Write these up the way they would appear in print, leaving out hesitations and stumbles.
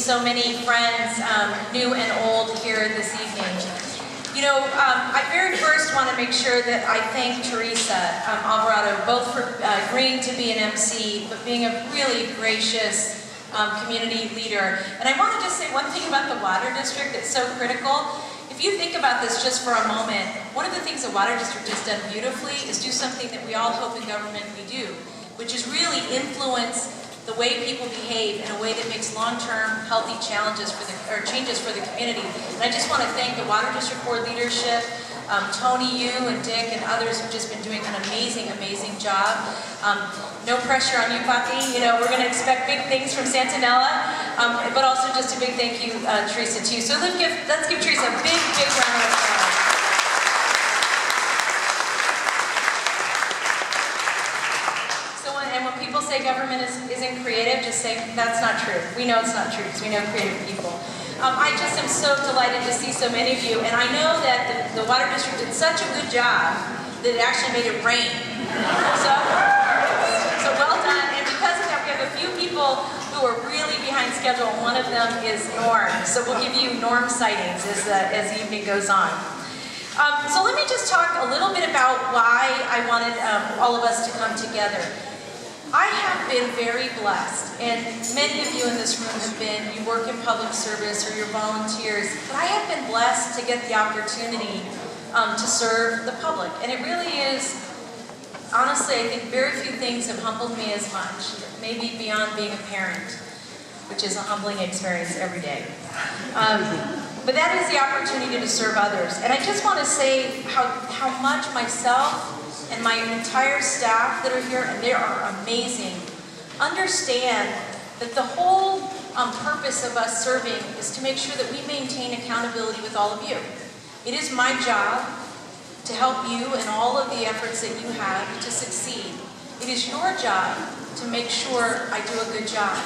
so many friends, new and old, here this evening. You know, I very first want to make sure that I thank Teresa Alvarado, both for agreeing to be an MC, but being a really gracious community leader. And I want to just say one thing about the Water District that's so critical. If you think about this just for a moment, one of the things the Water District has done beautifully is do something that we all hope in government we do, which is really influence the way people behave in a way that makes long-term healthy changes for the community. And I just want to thank the Water District Board leadership, Tony, you, and Dick, and others who've just been doing an amazing, amazing job. No pressure on you, Papi. You know, we're going to expect big things from Santanella, but also just a big thank you, Teresa, too. So let's give Teresa a big, big round of applause. And when people say government isn't creative, just say, that's not true. We know it's not true because we know creative people. I just am so delighted to see so many of you, and I know that the Water District did such a good job that it actually made it rain. So well done, and because of that, we have a few people who are really behind schedule, and one of them is Norm. So we'll give you Norm sightings as the evening goes on. So let me just talk a little bit about why I wanted all of us to come together. I have been very blessed, and many of you in this room have been, you work in public service or you're volunteers, but I have been blessed to get the opportunity to serve the public. And it really is, honestly, I think very few things have humbled me as much, maybe beyond being a parent, which is a humbling experience every day. But that is the opportunity to serve others. And I just want to say how much myself and my entire staff that are here, and they are amazing, understand that the whole purpose of us serving is to make sure that we maintain accountability with all of you. It is my job to help you in all of the efforts that you have to succeed. It is your job to make sure I do a good job.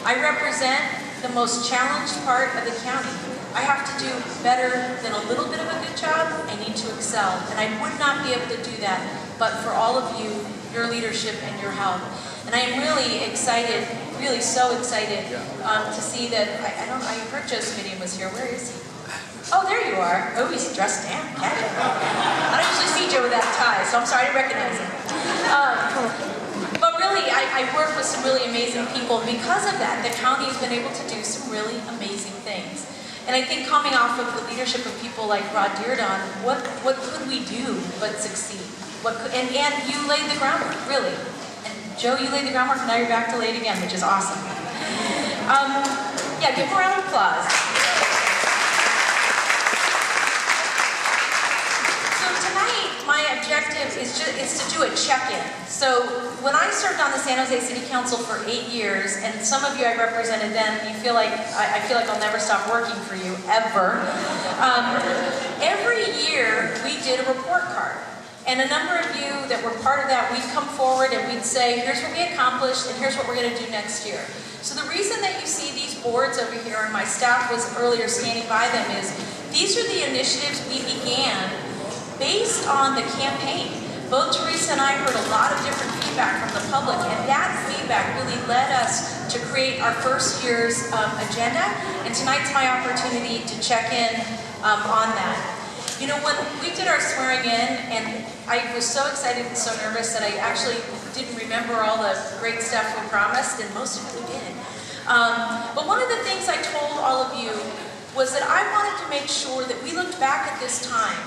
I represent the most challenged part of the county. I have to do better than a little bit of a good job. I need to excel, and I would not be able to do that but for all of you, your leadership and your help. And I am really excited, really so excited to see that, I heard Joe Smitty was here. Where is he? Oh, there you are. Oh, he's dressed down. I don't usually see Joe with that tie, so I'm sorry to recognize him. But really, I work with some really amazing people. Because of that, the county has been able to do some really amazing things. And I think coming off of the leadership of people like Rod Dearden, what could we do but succeed? And you laid the groundwork, really. And Joe, you laid the groundwork, and now you're back to lay it again, which is awesome. Yeah, give him a round of applause. So tonight, my objective is to do a check-in. So when I served on the San Jose City Council for 8 years, and some of you I represented then, you feel like I feel like I'll never stop working for you, ever. Every year, we did a report card. And a number of you that were part of that, we'd come forward and we'd say, here's what we accomplished and here's what we're going to do next year. So the reason that you see these boards over here, and my staff was earlier standing by them, is these are the initiatives we began based on the campaign. Both Teresa and I heard a lot of different feedback from the public, and that feedback really led us to create our first year's agenda, and tonight's my opportunity to check in on that. You know, when we did our swearing in, and I was so excited and so nervous that I actually didn't remember all the great stuff we promised, and most of it we did. But one of the things I told all of you was that I wanted to make sure that we looked back at this time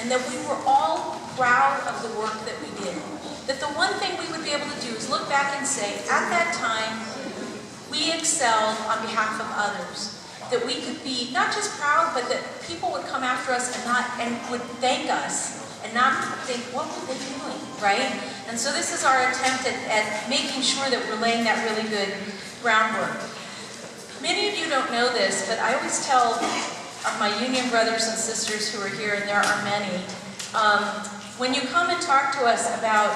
and that we were all proud of the work that we did. That the one thing we would be able to do is look back and say, at that time, we excelled on behalf of others. That we could be not just proud, but that people would come after us and would thank us and not think, what were they doing, right? And so this is our attempt at making sure that we're laying that really good groundwork. Many of you don't know this, but I always tell my union brothers and sisters who are here, and there are many, when you come and talk to us about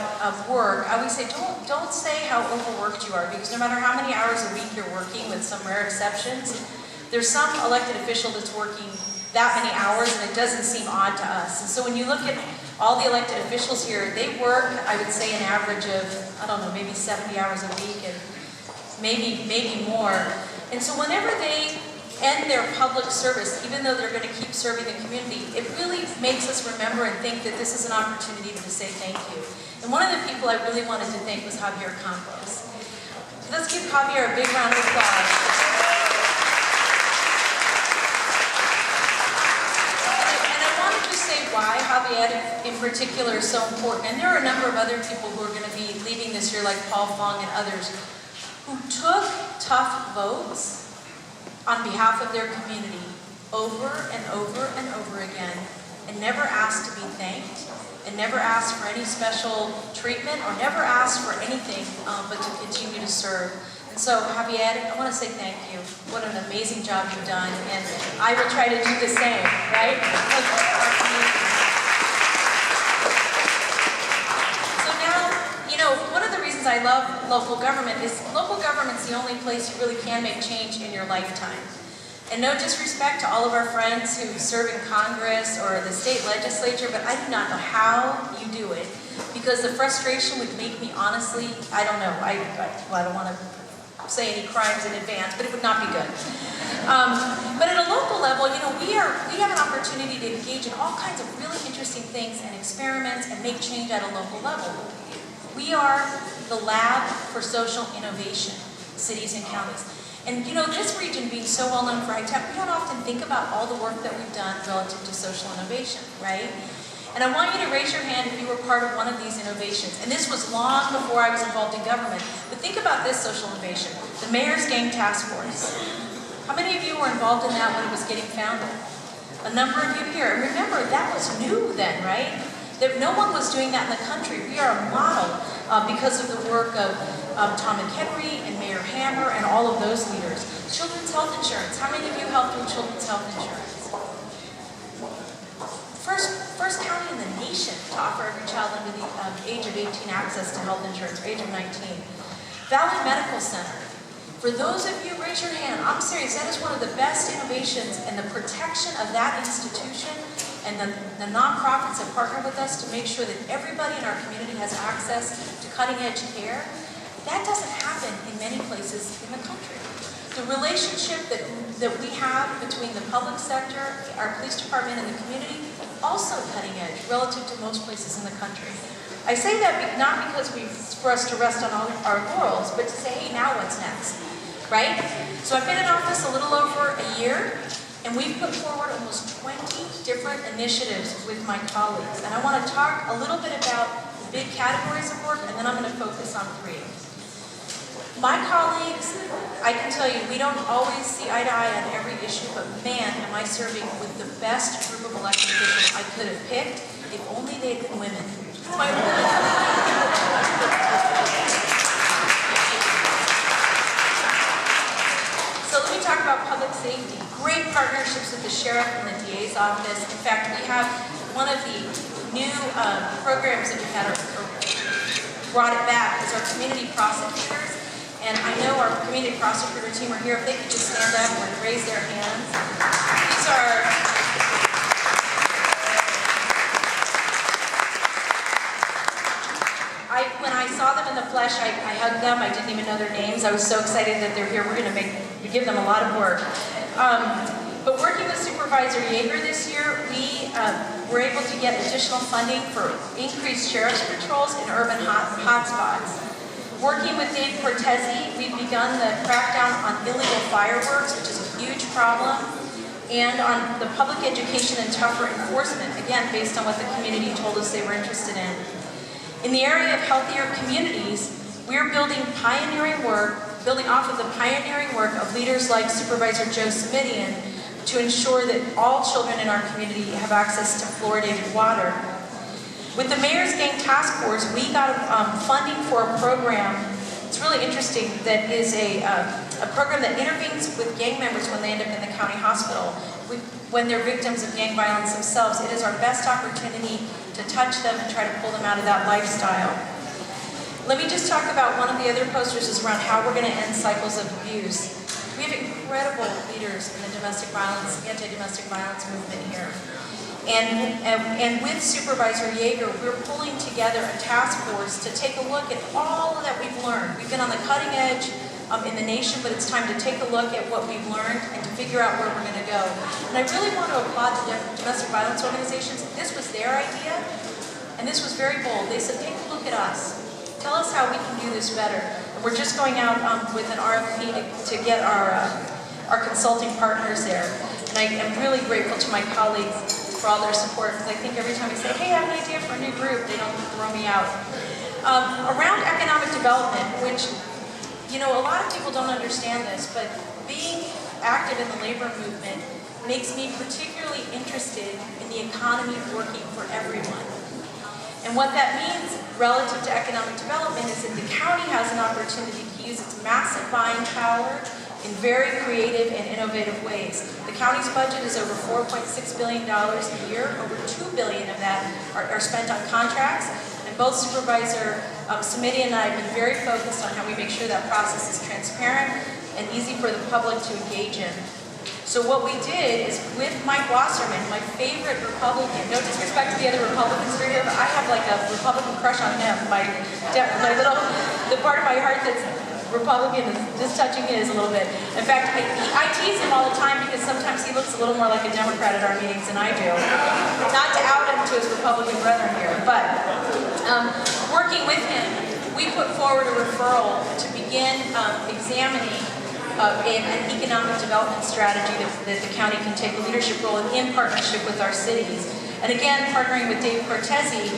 work, I always say, don't say how overworked you are, because no matter how many hours a week you're working, with some rare exceptions, there's some elected official that's working that many hours, and it doesn't seem odd to us. And so when you look at all the elected officials here, they work, I would say, an average of, I don't know, maybe 70 hours a week, and maybe more. And so whenever they end their public service, even though they're going to keep serving the community, it really makes us remember and think that this is an opportunity to say thank you. And one of the people I really wanted to thank was Javier Campos. Let's give Javier a big round of applause. And I wanted to say why Javier in particular is so important. And there are a number of other people who are going to be leaving this year, like Paul Fong and others, who took tough votes on behalf of their community over and over and over again, and never asked to be thanked, and never asked for any special treatment, or never asked for anything but to continue to serve. And so, Javier, I want to say thank you. What an amazing job you've done, and I will try to do the same, right? So now, you know, one of the reasons I love local government is local government's the only place you really can make change in your lifetime. And no disrespect to all of our friends who serve in Congress or the state legislature, but I do not know how you do it, because the frustration would make me, honestly, I don't know, I don't want to say any crimes in advance, but it would not be good. But at a local level, you know, we have an opportunity to engage in all kinds of really interesting things and experiments and make change at a local level. We are the lab for social innovation, cities and counties. And you know, this region being so well known for high tech, we don't often think about all the work that we've done relative to social innovation, right? And I want you to raise your hand if you were part of one of these innovations. And this was long before I was involved in government. But think about this social innovation, the Mayor's Gang Task Force. How many of you were involved in that when it was getting founded? A number of you here. And remember, that was new then, right? That no one was doing that in the country. We are a model because of the work of Tom McHenry and Mayor Hammer and all of those leaders. Children's health insurance. How many of you helped with children's health insurance? First county in the nation to offer every child under the age of 18 access to health insurance, or age of 19. Valley Medical Center. For those of you, raise your hand. I'm serious. That is one of the best innovations, and the protection of that institution and the nonprofits that partner with us to make sure that everybody in our community has access to cutting-edge care. That doesn't happen in many places in the country. The relationship that we have between the public sector, our police department, and the community, also cutting edge relative to most places in the country. I say that not because for us to rest on all our laurels, but to say, hey, now what's next, right? So I've been in office a little over a year, and we've put forward almost 20 different initiatives with my colleagues. And I want to talk a little bit about the big categories of work, and then I'm going to focus on 3. My colleagues, I can tell you, we don't always see eye to eye on every issue, but man, am I serving with the best group of elected officials I could have picked, if only they'd been women. So let me talk about public safety. Great partnerships with the sheriff and the DA's office. In fact, we have one of the new programs that we've had, or brought it back, is our community prosecutors. And I know our community prosecutor team are here. If they could just stand up and raise their hands. These are... when I saw them in the flesh, I hugged them. I didn't even know their names. I was so excited that they're here. We're going to give them a lot of work. But working with Supervisor Yeager this year, we were able to get additional funding for increased sheriff's patrols in urban hotspots. Working with Dave Cortese, we've begun the crackdown on illegal fireworks, which is a huge problem, and on the public education and tougher enforcement, again, based on what the community told us they were interested in. In the area of healthier communities, we're building off of the pioneering work of leaders like Supervisor Joe Simidian to ensure that all children in our community have access to fluoridated water. With the Mayor's Gang Task Force, we got funding for a program, it's really interesting, that is a program that intervenes with gang members when they end up in the county hospital. When they're victims of gang violence themselves, it is our best opportunity to touch them and try to pull them out of that lifestyle. Let me just talk about one of the other posters is around how we're going to end cycles of abuse. We have incredible leaders in the anti-domestic violence movement here. And with Supervisor Yeager, we're pulling together a task force to take a look at all that we've learned. We've been on the cutting edge in the nation, but it's time to take a look at what we've learned and to figure out where we're going to go. And I really want to applaud the domestic violence organizations. This was their idea, and this was very bold. They said, take a look at us. Tell us how we can do this better. And we're just going out with an RFP to get our consulting partners there. And I am really grateful to my colleagues for all their support, because I think every time we say, hey, I have an idea for a new group, they don't throw me out. Around economic development, which, you know, a lot of people don't understand this, but being active in the labor movement makes me particularly interested in the economy working for everyone. And what that means relative to economic development is that the county has an opportunity to use its massive buying power in very creative and innovative ways. The county's budget is over $4.6 billion a year. Over $2 billion of that are spent on contracts. And both Supervisor Smitty and I have been very focused on how we make sure that process is transparent and easy for the public to engage in. So what we did is, with Mike Wasserman, my favorite Republican, no disrespect to the other Republicans here, but I have like a Republican crush on him. The part of my heart that's Republican is just touching his a little bit. In fact, I tease him all the time because sometimes he looks a little more like a Democrat at our meetings than I do. Not to out him to his Republican brethren here, but working with him, we put forward a referral to begin examining an economic development strategy that the county can take a leadership role in partnership with our cities. And again, partnering with Dave Cortese,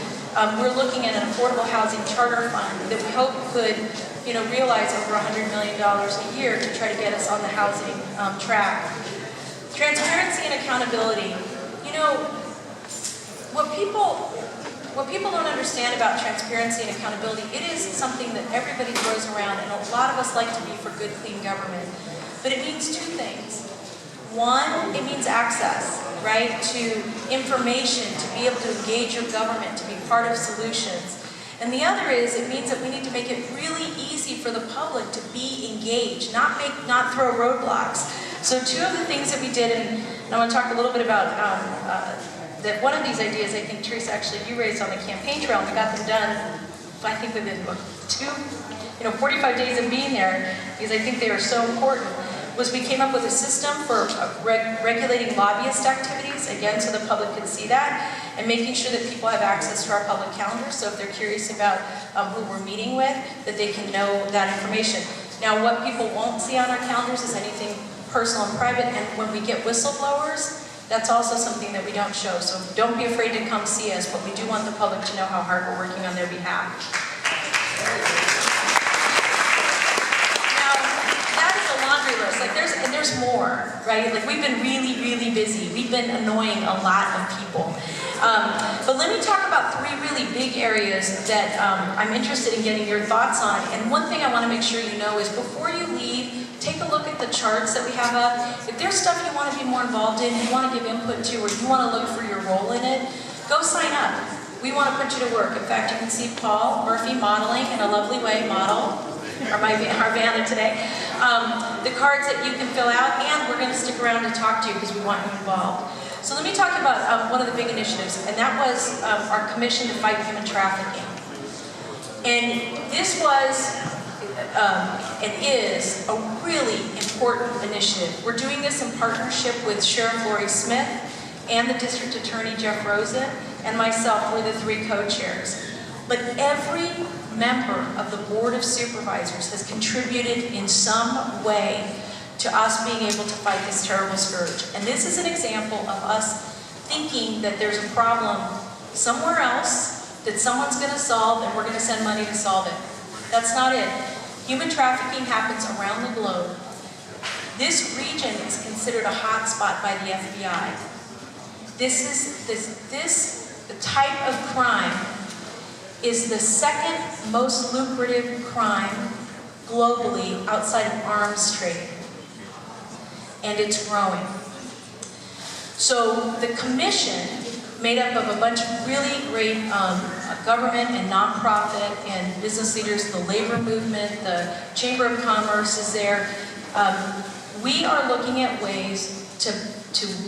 we're looking at an affordable housing charter fund that we hope could, you know, realize over $100 million a year to try to get us on the housing track. Transparency and accountability. You know, what people don't understand about transparency and accountability, it is something that everybody throws around, and a lot of us like to be for good, clean government. But it means two things. One, it means access, right, to information, to be able to engage your government, to be part of solutions. And the other is, it means that we need to make it really easy for the public to be engaged, not throw roadblocks. So two of the things that we did, and I want to talk a little bit about that one of these ideas, I think, Teresa, actually you raised on the campaign trail, and we got them done, I think within 45 days of being there, because I think they are so important, was we came up with a system for regulating lobbyist activities, again, so the public can see that, and making sure that people have access to our public calendar, so if they're curious about who we're meeting with, that they can know that information. Now, what people won't see on our calendars is anything personal and private, and when we get whistleblowers, that's also something that we don't show, so don't be afraid to come see us, but we do want the public to know how hard we're working on their behalf. List. Like there's more, right? Like we've been really, really busy. We've been annoying a lot of people. But let me talk about three really big areas that I'm interested in getting your thoughts on. And one thing I want to make sure you know is before you leave, take a look at the charts that we have up. If there's stuff you want to be more involved in, you want to give input to, or you want to look for your role in it, go sign up. We want to put you to work. In fact, you can see Paul Murphy modeling in a lovely way, our Vanna today. The cards that you can fill out, and we're going to stick around to talk to you because we want you involved. So let me talk about one of the big initiatives, and that was our commission to fight human trafficking. And this was and is a really important initiative. We're doing this in partnership with Sheriff Lori Smith and the District Attorney Jeff Rosen and myself. We're the three co-chairs. But every member of the Board of Supervisors has contributed in some way to us being able to fight this terrible scourge. And this is an example of us thinking that there's a problem somewhere else that someone's going to solve and we're going to send money to solve it. That's not it. Human trafficking happens around the globe. This region is considered a hot spot by the FBI. The type of crime is the second most lucrative crime globally outside of arms trade. And it's growing. So the commission, made up of a bunch of really great government and nonprofit and business leaders, the labor movement, the Chamber of Commerce is there. We are looking at ways to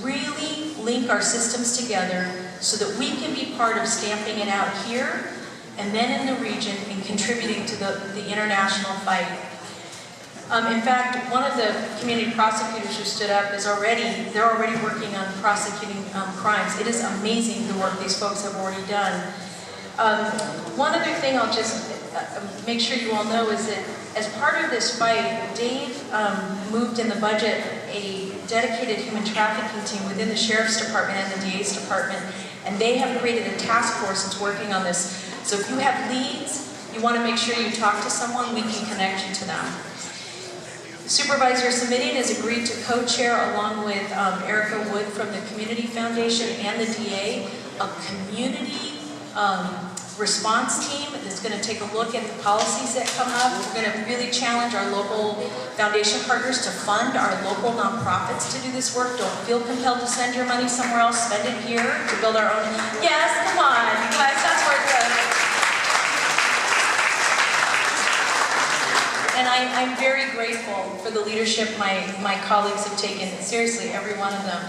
really link our systems together so that we can be part of stamping it out here and then in the region and contributing to the international fight. In fact, one of the community prosecutors who stood up they're already working on prosecuting crimes. It is amazing the work these folks have already done. One other thing I'll just make sure you all know is that as part of this fight, Dave moved in the budget a dedicated human trafficking team within the Sheriff's Department and the DA's Department, and they have created a task force that's working on this. So if you have leads, you want to make sure you talk to someone, we can connect you to them. Supervisor Submitting has agreed to co-chair, along with Erica Wood from the Community Foundation and the DA, a community response team that's going to take a look at the policies that come up. We're going to really challenge our local foundation partners to fund our local nonprofits to do this work. Don't feel compelled to send your money somewhere else. Spend it here to build our own. Yes, come on, you guys, that's where it goes. And I'm very grateful for the leadership my colleagues have taken, seriously, every one of them.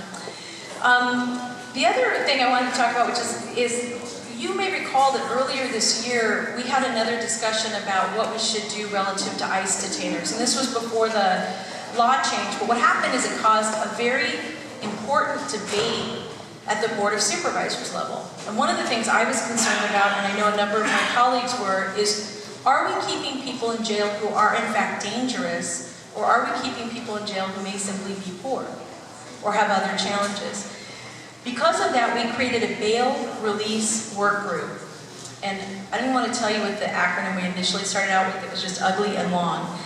The other thing I wanted to talk about, which is you may recall that earlier this year, we had another discussion about what we should do relative to ICE detainers. And this was before the law change. But what happened is it caused a very important debate at the Board of Supervisors level. And one of the things I was concerned about, and I know a number of my colleagues were, is are we keeping people in jail who are in fact dangerous, or are we keeping people in jail who may simply be poor or have other challenges? Because of that, we created a bail release work group. And I didn't want to tell you what the acronym we initially started out with. It was just ugly and long.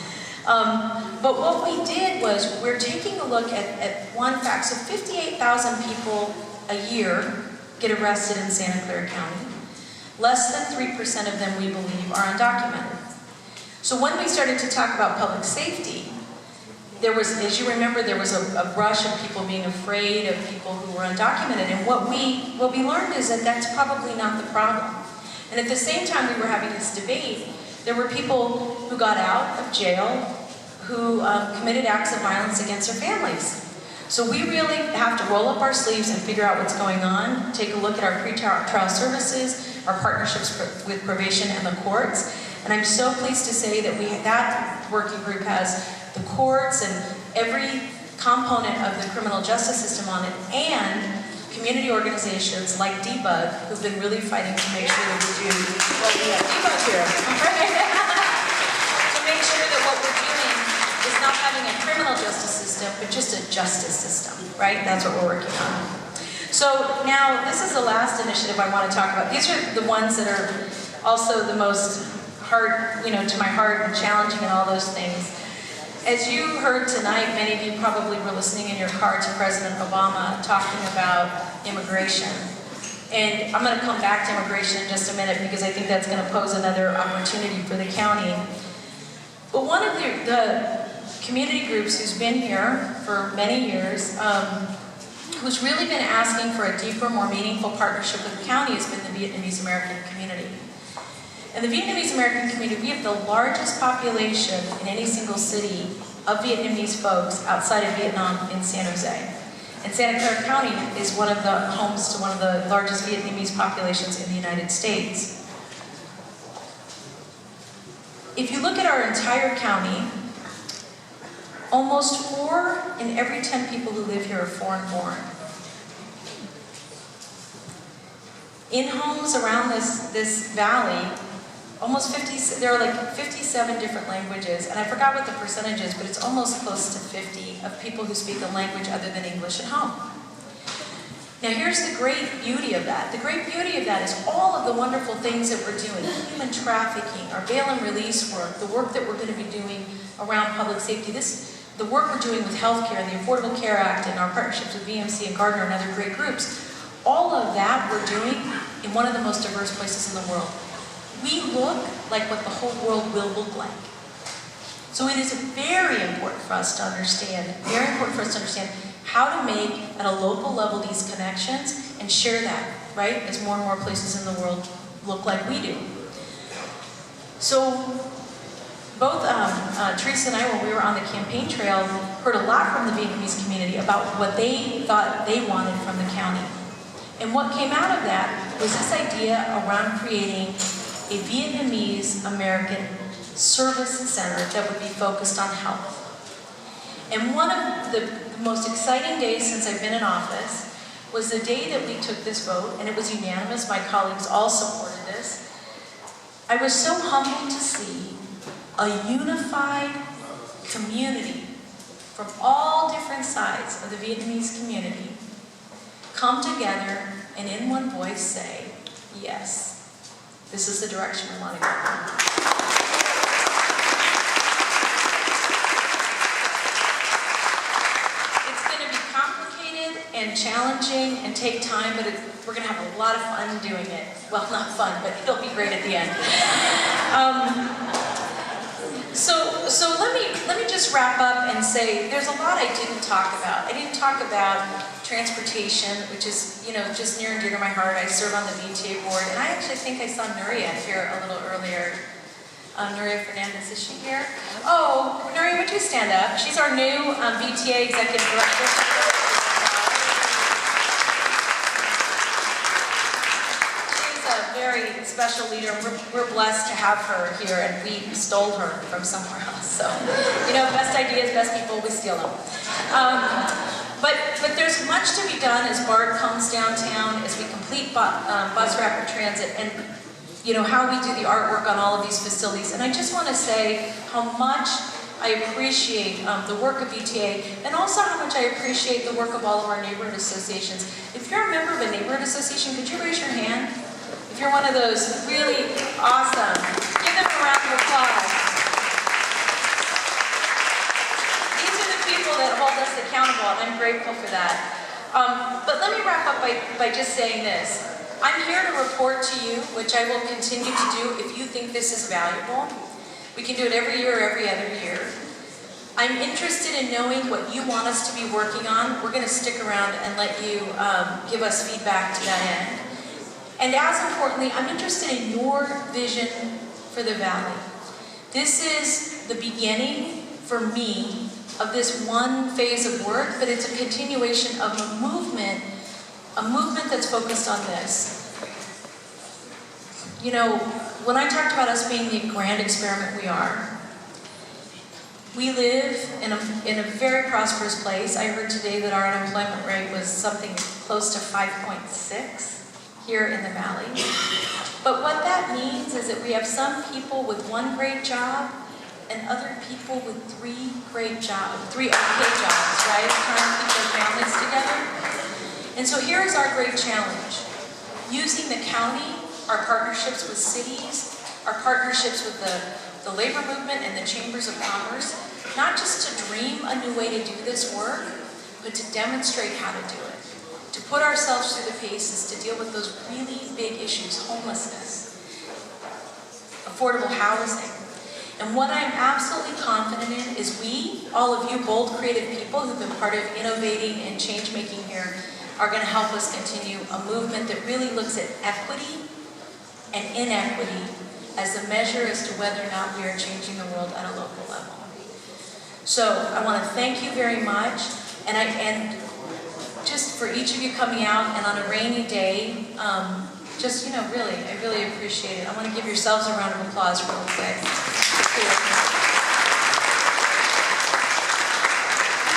But what we did was we're taking a look at one fact. So 58,000 people a year get arrested in Santa Clara County. Less than 3% of them, we believe, are undocumented. So when we started to talk about public safety, there was, as you remember, there was a rush of people being afraid of people who were undocumented. And what we learned is that that's probably not the problem. And at the same time we were having this debate, there were people who got out of jail who committed acts of violence against their families. So we really have to roll up our sleeves and figure out what's going on, take a look at our pre-trial services, our partnerships with probation and the courts. And I'm so pleased to say that that working group has the courts and every component of the criminal justice system on it, and community organizations like DBUG, who've been really fighting to make sure that we do what we have. DBUG here, to make sure that what we're doing is not having a criminal justice system, but just a justice system, right? That's what we're working on. So now, this is the last initiative I want to talk about. These are the ones that are also the most to my heart and challenging and all those things. As you heard tonight, many of you probably were listening in your car to President Obama talking about immigration. And I'm going to come back to immigration in just a minute because I think that's going to pose another opportunity for the county. But one of the community groups who's been here for many years, who's really been asking for a deeper, more meaningful partnership with the county has been the Vietnamese American community. And the Vietnamese American community, we have the largest population in any single city of Vietnamese folks outside of Vietnam in San Jose. And Santa Clara County is one of the homes to one of the largest Vietnamese populations in the United States. If you look at our entire county, almost 4 in every 10 people who live here are foreign-born. In homes around this valley, there are like 57 different languages, and I forgot what the percentage is, but it's almost close to 50 of people who speak a language other than English at home. Now here's the great beauty of that. The great beauty of that is all of the wonderful things that we're doing, human trafficking, our bail and release work, the work that we're going to be doing around public safety, the work we're doing with healthcare, the Affordable Care Act, and our partnerships with VMC and Gardner and other great groups. All of that we're doing in one of the most diverse places in the world. We look like what the whole world will look like. So it is very important for us to understand, how to make, at a local level, these connections and share that, right, as more and more places in the world look like we do. So both Teresa and I, when we were on the campaign trail, heard a lot from the Vietnamese community about what they thought they wanted from the county. And what came out of that was this idea around creating a Vietnamese American service center that would be focused on health. And one of the most exciting days since I've been in office was the day that we took this vote, and it was unanimous. My colleagues all supported this. I was so humbled to see a unified community from all different sides of the Vietnamese community come together and in one voice say, yes, this is the direction we want to go. It's going to be complicated and challenging and take time, but we're going to have a lot of fun doing it. Well, not fun, but it'll be great at the end. So let me just wrap up and say there's a lot I didn't talk about. I didn't talk about transportation, which is, just near and dear to my heart. I serve on the VTA board, and I actually think I saw Nuria here a little earlier. Nuria Fernandez, is she here? Oh, Nuria, would you stand up? She's our new VTA executive director. Very special leader. We're blessed to have her here, and we stole her from somewhere else. So, best ideas, best people, we steal them. But there's much to be done as BART comes downtown, as we complete bus rapid transit, and how we do the artwork on all of these facilities. And I just want to say how much I appreciate the work of VTA, and also how much I appreciate the work of all of our neighborhood associations. If you're a member of a neighborhood association, could you raise your hand? If you're one of those, really awesome. Give them a round of applause. These are the people that hold us accountable, and I'm grateful for that. But let me wrap up by just saying this. I'm here to report to you, which I will continue to do if you think this is valuable. We can do it every year or every other year. I'm interested in knowing what you want us to be working on. We're going to stick around and let you give us feedback to that end. And as importantly, I'm interested in your vision for the Valley. This is the beginning, for me, of this one phase of work, but it's a continuation of a movement that's focused on this. When I talked about us being the grand experiment we are, we live in a very prosperous place. I heard today that our unemployment rate was something close to 5.6. here in the Valley. But what that means is that we have some people with one great job and other people with three okay jobs, right? Trying to keep their families together. And so here is our great challenge. Using the county, our partnerships with cities, our partnerships with the labor movement and the chambers of commerce, not just to dream a new way to do this work, but to demonstrate how to do it. To put ourselves through the paces to deal with those really big issues, homelessness, affordable housing. And what I'm absolutely confident in is we, all of you bold, creative people who've been part of innovating and change-making here, are going to help us continue a movement that really looks at equity and inequity as the measure as to whether or not we are changing the world at a local level. So I want to thank you very much, and just for each of you coming out, and on a rainy day, I really appreciate it. I want to give yourselves a round of applause real quick.